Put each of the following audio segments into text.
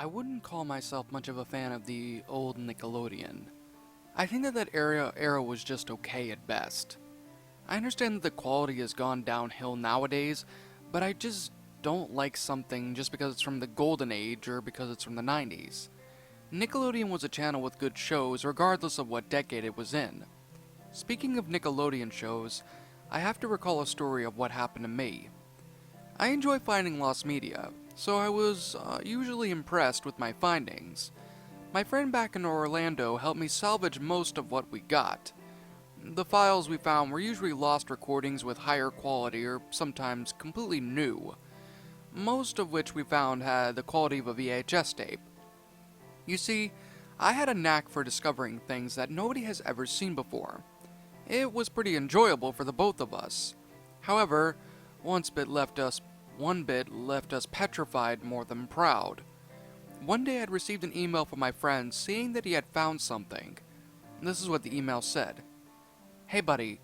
I wouldn't call myself much of a fan of the old Nickelodeon. I think that era was just okay at best. I understand that the quality has gone downhill nowadays, but I just don't like something just because it's from the golden age or because it's from the 90s. Nickelodeon was a channel with good shows regardless of what decade it was in. Speaking of Nickelodeon shows, I have to recall a story of what happened to me. I enjoy finding lost media, so I was usually impressed with my findings. My friend back in Orlando helped me salvage most of what we got. The files we found were usually lost recordings with higher quality or sometimes completely new, most of which we found had the quality of a VHS tape. You see, I had a knack for discovering things that nobody has ever seen before. It was pretty enjoyable for the both of us. However, one bit left us petrified more than proud. One day I'd received an email from my friend saying that he had found something. This is what the email said. "Hey buddy,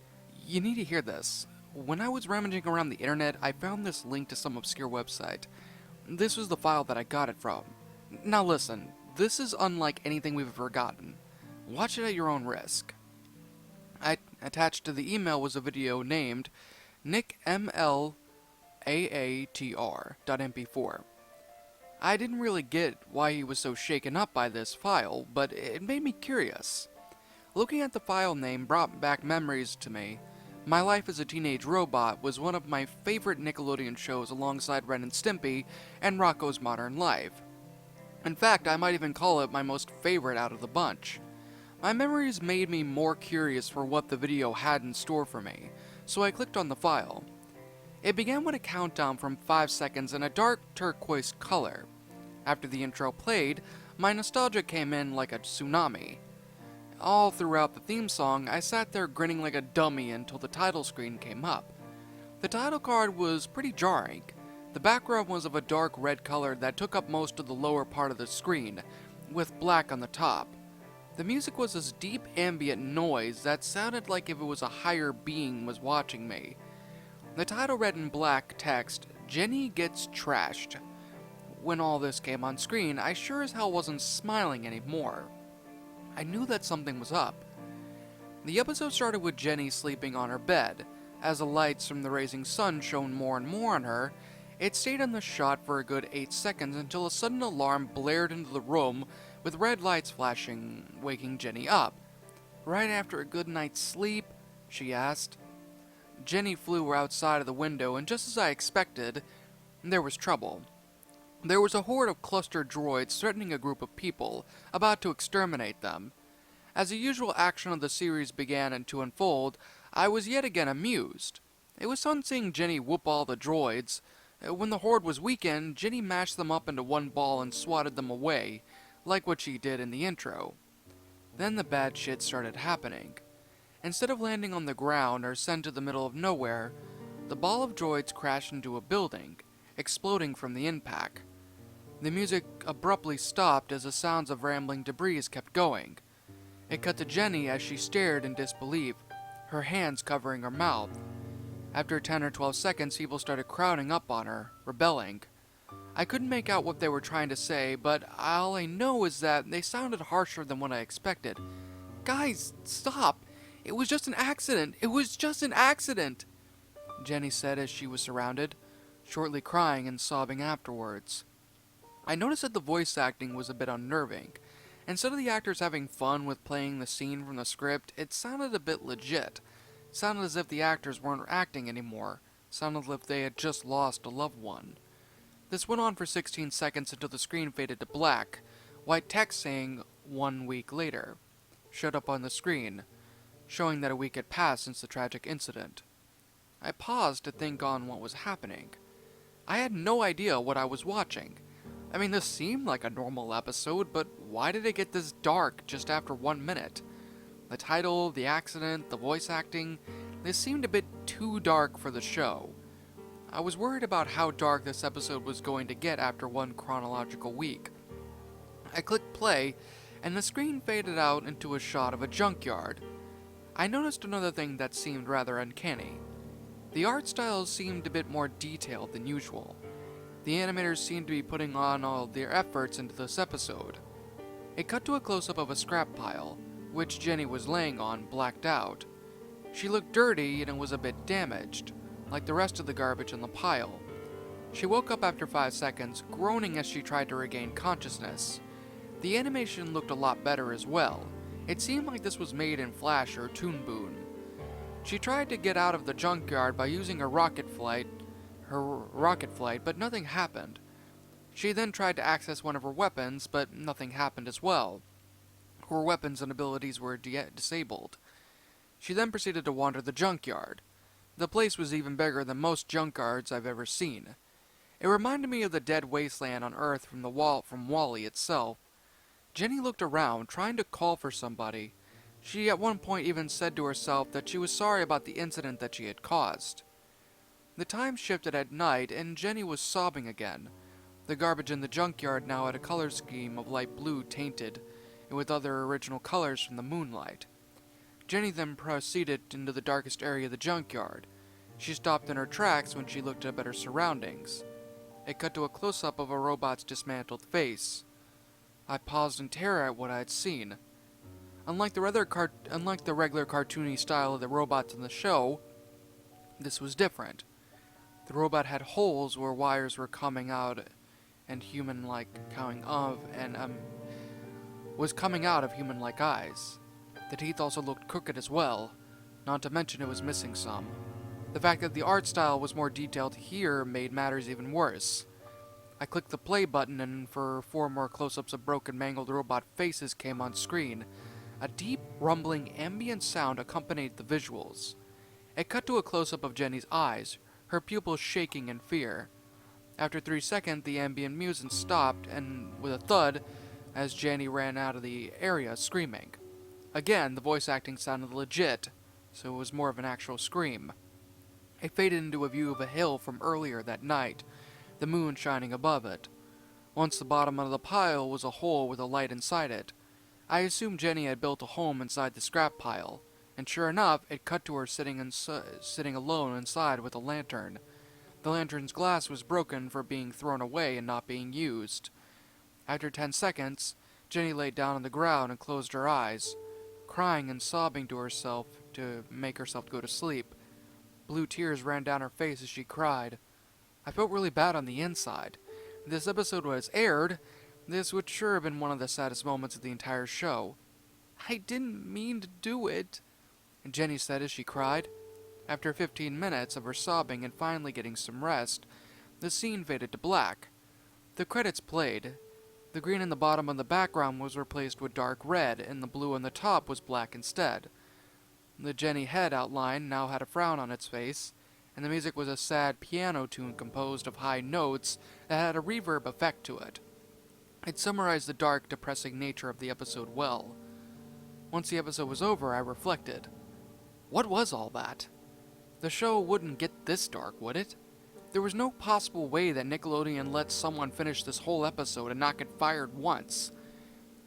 you need to hear this. When I was rummaging around the internet, I found this link to some obscure website. This was the file that I got it from. Now listen, this is unlike anything we've ever gotten. Watch it at your own risk." Attached to the email was a video named nickmlaatr.mp4. I didn't really get why he was so shaken up by this file, but it made me curious. Looking at the file name brought back memories to me. My Life as a Teenage Robot was one of my favorite Nickelodeon shows alongside Ren and Stimpy and Rocko's Modern Life. In fact, I might even call it my most favorite out of the bunch. My memories made me more curious for what the video had in store for me, so I clicked on the file. It began with a countdown from 5 seconds in a dark turquoise color. After the intro played, my nostalgia came in like a tsunami. All throughout the theme song, I sat there grinning like a dummy until the title screen came up. The title card was pretty jarring. The background was of a dark red color that took up most of the lower part of the screen, with black on the top. The music was this deep ambient noise that sounded like if it was a higher being was watching me. The title read in black text, "Jenny Gets Trashed." When all this came on screen, I sure as hell wasn't smiling anymore. I knew that something was up. The episode started with Jenny sleeping on her bed. As the lights from the rising sun shone more and more on her, it stayed on the shot for a good 8 seconds until a sudden alarm blared into the room with red lights flashing, waking Jenny up. "Right after a good night's sleep?" she asked. Jenny flew outside of the window, and just as I expected, there was trouble. There was a horde of clustered droids threatening a group of people, about to exterminate them. As the usual action of the series began to unfold, I was yet again amused. It was fun seeing Jenny whoop all the droids. When the horde was weakened, Jenny mashed them up into one ball and swatted them away, like what she did in the intro. Then the bad shit started happening. Instead of landing on the ground or sent to the middle of nowhere, the ball of droids crashed into a building, exploding from the impact. The music abruptly stopped as the sounds of rambling debris kept going. It cut to Jenny as she stared in disbelief, her hands covering her mouth. After 10 or 12 seconds, people started crowding up on her, rebelling. I couldn't make out what they were trying to say, but all I know is that they sounded harsher than what I expected. "Guys, stop! It was just an accident! It was just an accident!" Jenny said as she was surrounded, shortly crying and sobbing afterwards. I noticed that the voice acting was a bit unnerving. Instead of the actors having fun with playing the scene from the script, it sounded a bit legit. It sounded as if the actors weren't acting anymore. It sounded as if they had just lost a loved one. This went on for 16 seconds until the screen faded to black. White text saying "1 week later" showed up on the screen, showing that a week had passed since the tragic incident. I paused to think on what was happening. I had no idea what I was watching. I mean, this seemed like a normal episode, but why did it get this dark just after 1 minute? The title, the accident, the voice acting, this seemed a bit too dark for the show. I was worried about how dark this episode was going to get after one chronological week. I clicked play, and the screen faded out into a shot of a junkyard. I noticed another thing that seemed rather uncanny. The art style seemed a bit more detailed than usual. The animators seemed to be putting on all their efforts into this episode. It cut to a close-up of a scrap pile, which Jenny was laying on, blacked out. She looked dirty and it was a bit damaged, like the rest of the garbage in the pile. She woke up after 5 seconds, groaning as she tried to regain consciousness. The animation looked a lot better as well. It seemed like this was made in Flash or Toon Boom. She tried to get out of the junkyard by using her rocket flight, but nothing happened. She then tried to access one of her weapons, but nothing happened as well. Her weapons and abilities were disabled. She then proceeded to wander the junkyard. The place was even bigger than most junkyards I've ever seen. It reminded me of the dead wasteland on Earth from WALL-E itself. Jenny looked around, trying to call for somebody. She at one point even said to herself that she was sorry about the incident that she had caused. The time shifted at night, and Jenny was sobbing again. The garbage in the junkyard now had a color scheme of light blue tainted with other original colors from the moonlight. Jenny then proceeded into the darkest area of the junkyard. She stopped in her tracks when she looked up at her surroundings. It cut to a close-up of a robot's dismantled face. I paused in terror at what I had seen. Unlike the regular cartoony style of the robots in the show, this was different. The robot had holes where wires were coming out and was coming out of human-like eyes. The teeth also looked crooked as well, not to mention it was missing some. The fact that the art style was more detailed here made matters even worse. I clicked the play button and for 4 more close-ups of broken, mangled robot faces came on screen. A deep, rumbling, ambient sound accompanied the visuals. It cut to a close-up of Jenny's eyes, her pupils shaking in fear. After 3 seconds, the ambient music stopped, and with a thud, as Jenny ran out of the area screaming. Again, the voice acting sounded legit, so it was more of an actual scream. It faded into a view of a hill from earlier that night, the moon shining above it. Once the bottom of the pile was a hole with a light inside it. I assumed Jenny had built a home inside the scrap pile, and sure enough, it cut to her sitting alone inside with a lantern. The lantern's glass was broken for being thrown away and not being used. After 10 seconds, Jenny laid down on the ground and closed her eyes, crying and sobbing to herself to make herself go to sleep. Blue tears ran down her face as she cried. I felt really bad on the inside. If this episode was aired, this would sure have been one of the saddest moments of the entire show. I didn't mean to do it, Jenny said as she cried. After 15 minutes of her sobbing and finally getting some rest, the scene faded to black. The credits played. The green in the bottom of the background was replaced with dark red, and the blue on the top was black instead. The Jenny head outline now had a frown on its face, and the music was a sad piano tune composed of high notes that had a reverb effect to it. It summarized the dark, depressing nature of the episode well. Once the episode was over, I reflected. What was all that? The show wouldn't get this dark, would it? There was no possible way that Nickelodeon let someone finish this whole episode and not get fired once.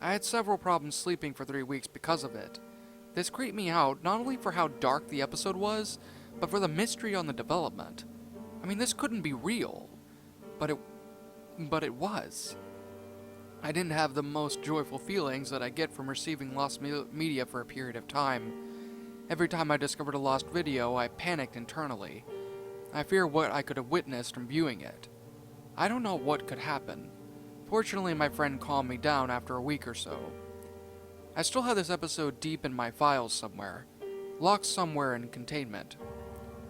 I had several problems sleeping for 3 weeks because of it. This creeped me out not only for how dark the episode was, but for the mystery on the development. I mean, this couldn't be real, but it was. I didn't have the most joyful feelings that I get from receiving lost media for a period of time. Every time I discovered a lost video, I panicked internally. I fear what I could have witnessed from viewing it. I don't know what could happen. Fortunately, my friend calmed me down after a week or so. I still have this episode deep in my files somewhere, locked somewhere in containment.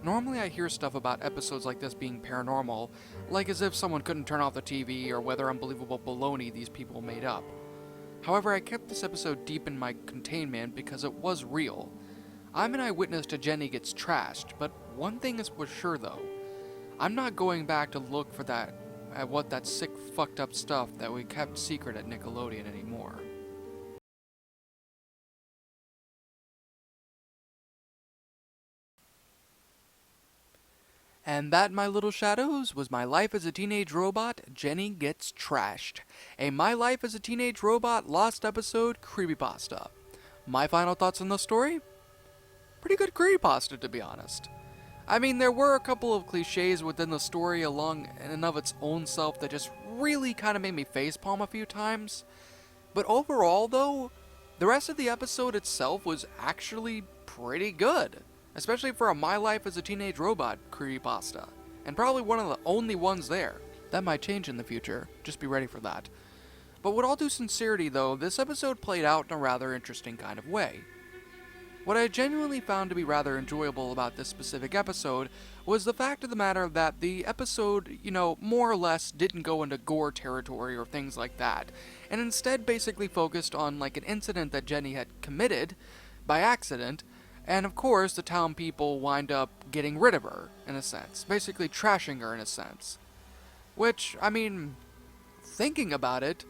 Normally I hear stuff about episodes like this being paranormal, like as if someone couldn't turn off the TV or whether unbelievable baloney these people made up. However, I kept this episode deep in my containment because it was real. I'm an eyewitness to Jenny gets trashed, but one thing is for sure though. I'm not going back to look for that sick fucked up stuff that we kept secret at Nickelodeon anymore. And that, my little shadows, was My Life as a Teenage Robot, Jenny Gets Trashed. A My Life as a Teenage Robot Lost episode creepypasta. My final thoughts on the story? Pretty good creepypasta, to be honest. I mean, there were a couple of cliches within the story along in and of its own self that just really kind of made me facepalm a few times. But overall, though, the rest of the episode itself was actually pretty good, especially for a My Life as a Teenage Robot creepypasta, and probably one of the only ones there. That might change in the future, just be ready for that. But with all due sincerity, though, this episode played out in a rather interesting kind of way. What I genuinely found to be rather enjoyable about this specific episode was the fact of the matter that the episode, more or less didn't go into gore territory or things like that, and instead basically focused on like an incident that Jenny had committed by accident, and of course the town people wind up getting rid of her, in a sense, basically trashing her in a sense. Which, I mean, thinking about it,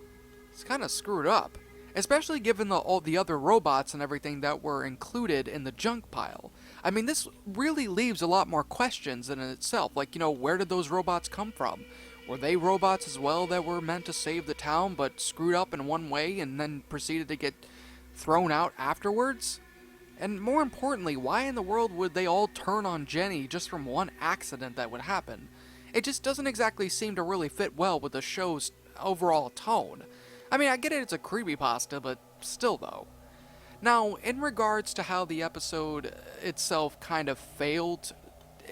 it's kind of screwed up. Especially given all the other robots and everything that were included in the junk pile. I mean, this really leaves a lot more questions in itself. Like, where did those robots come from? Were they robots as well that were meant to save the town but screwed up in one way and then proceeded to get thrown out afterwards? And more importantly, why in the world would they all turn on Jenny just from one accident that would happen? It just doesn't exactly seem to really fit well with the show's overall tone. I mean, I get it, it's a creepypasta, but still though. Now, in regards to how the episode itself kind of failed,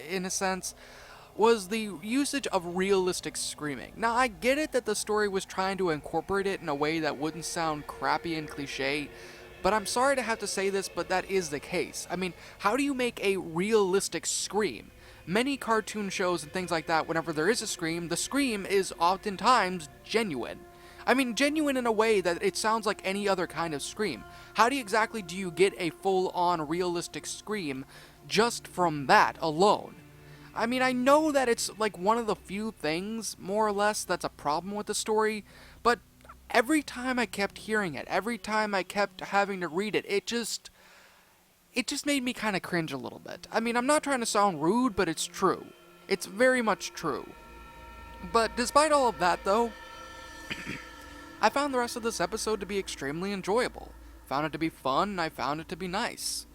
in a sense, was the usage of realistic screaming. Now, I get it that the story was trying to incorporate it in a way that wouldn't sound crappy and cliche, but I'm sorry to have to say this, but that is the case. I mean, how do you make a realistic scream? Many cartoon shows and things like that, whenever there is a scream, the scream is oftentimes genuine. I mean, genuine in a way that it sounds like any other kind of scream. How exactly do you get a full-on realistic scream just from that alone? I mean, I know that it's like one of the few things, more or less, that's a problem with the story, but every time I kept hearing it, every time I kept having to read it, it just made me kind of cringe a little bit. I mean, I'm not trying to sound rude, but it's true. It's very much true. But despite all of that, though, I found the rest of this episode to be extremely enjoyable. Found it to be fun, and I found it to be nice.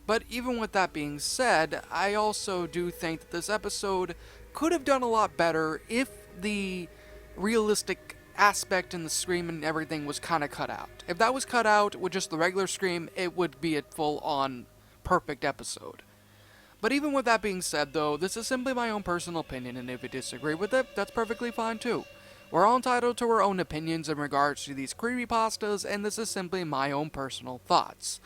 But even with that being said, I also do think that this episode could have done a lot better if the realistic aspect in the scream and everything was kind of cut out. If that was cut out with just the regular scream, it would be a full-on perfect episode. But even with that being said, though, this is simply my own personal opinion, and if you disagree with it, that's perfectly fine too. We're all entitled to our own opinions in regards to these creepypastas, and this is simply my own personal thoughts.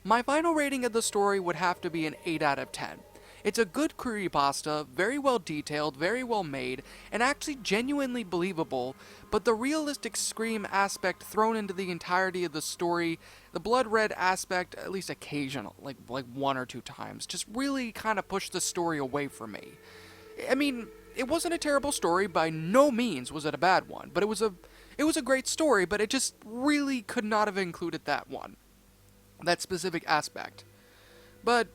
My final rating of the story would have to be an 8 out of 10. It's a good creepypasta, very well detailed, very well made, and actually genuinely believable, but the realistic scream aspect thrown into the entirety of the story, the blood red aspect, at least occasional, like one or two times, just really kind of pushed the story away from me. I mean, it wasn't a terrible story, by no means was it a bad one, but it was a great story, but it just really could not have included that specific aspect. But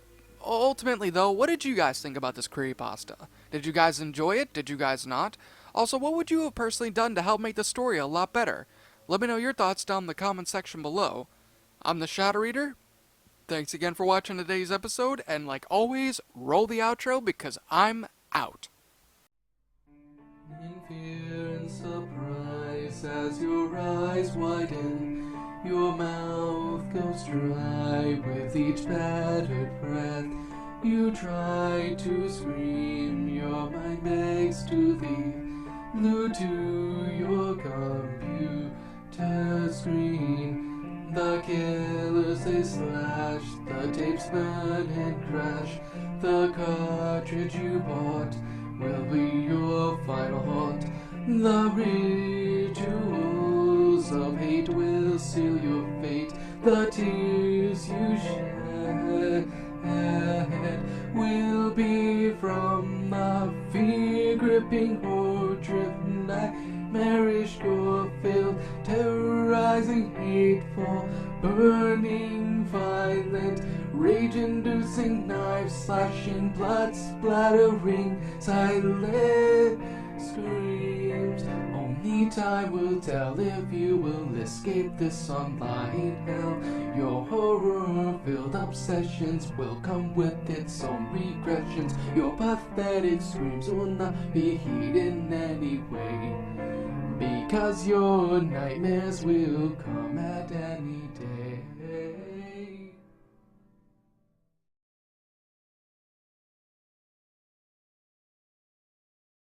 ultimately, though, what did you guys think about this creepypasta? Did you guys enjoy it? Did you guys not? Also, what would you have personally done to help make the story a lot better? Let me know your thoughts down in the comment section below. I'm the Shadow Reader. Thanks again for watching today's episode, and like always, roll the outro because I'm out. In fear and surprise as your eyes widen, your mouth goes dry with each battered breath. You try to scream, your mind begs to leave, glued to your computer screen. The killers they slash, the tapes burn and crash. The cartridge you bought will be your final haunt. The rituals of hate will seal your fate. The tears you shed will be from the fear-gripping horror-driven nightmarish gore-filled, terrorizing, hateful, burning, violent, rage-inducing, knife-slashing, blood-splattering, silent screams. Only time will tell if you will escape this online hell. Your horror-filled obsessions will come with its own regressions. Your pathetic screams will not be heeded in any way, because your nightmares will come at any day.